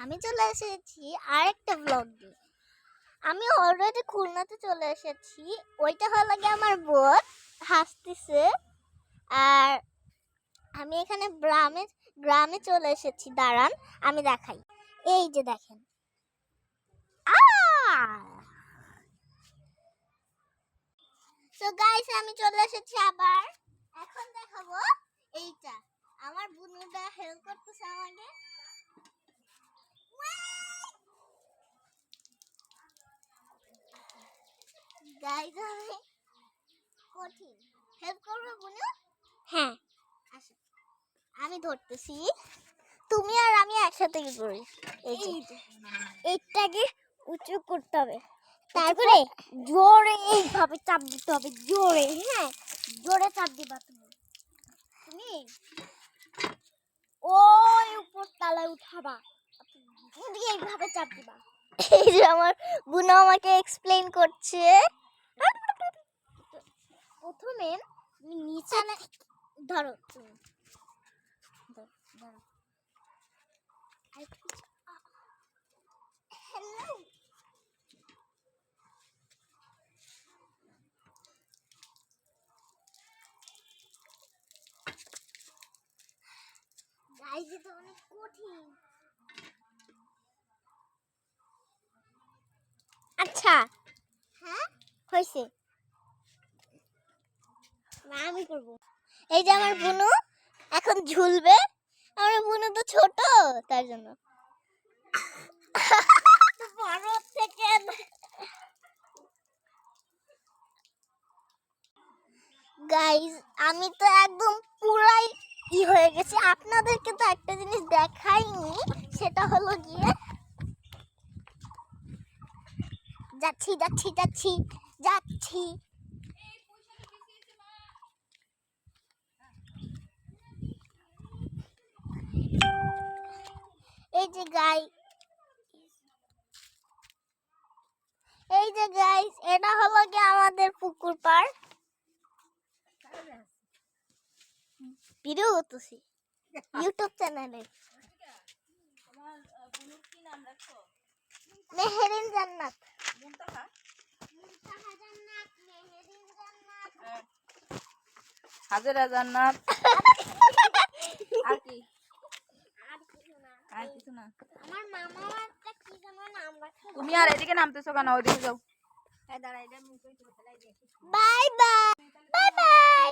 আমি চলে এসেছি আরেকটা ব্লগ নিয়ে। আমি অলরেডি খুলনাতে চলে এসেছি। ওইটা হলো গিয়ে আমার বোন হাসতেছে। আর আমি এখানে গ্রামে চলে এসেছি। দাঁড়ান আমি দেখাই। এই যে দেখেন, তো গাইস আমি চলে এসেছি আবার। এখন দেখাবো এইটা। আমার বুনুটা হেল্প করতেছে আমাকে। গাইস আমি কঠিন হেল্প করবে বুনু? হ্যাঁ আসো, আমি ধরতেছি, তুমি আর আমি একসাথে কি করি। এই যে এইটাকে উঁচু করতে হবে, তারপরে জোরে এইভাবে চাপ দিতে হবে, জোরে। হ্যাঁ, জোরে চাপ দিবা তুমি। তুমি ওই উপর তালায় উঠাবা, দিয়ে এইভাবে চাপ দিবা। এই যে আমার বুনো আমাকে এক্সপ্লেইন করছে। প্রথমে নিচে ধরো, তুমি ধরো। হ্যালো, গাইস এটা অনেক কঠিন। আচ্ছা, হ্যাঁ হয়েছে, না আমি করব। এই যে আমার বুনু এখন ঝুলবে। আমার বুনু তো ছোট, তার জন্য বড় থেকে। গাইস আমি তো একদম পুরাই হয়ে গেছি। আপনাদেরকে তো একটা জিনিস দেখাইনি, সেটা হলো গিয়ে যাচ্ছি যাচ্ছি যাচ্ছি যাচ্ছি। এই যে গাইস এটা হলো গিয়ে আমাদের পুকুর পাড়। ভিডিও করতেছি ইউটিউব চ্যানেলে। মেহেরিন জান্নাত। হাজেরা জান্নাত। আর কি? আর কিছু না। আমার মামা একটা কি যেন নাম রাখছে। তুমি আর এদিকে নামতেছো কেন? ওইদিকে যাও। Bye bye bye bye.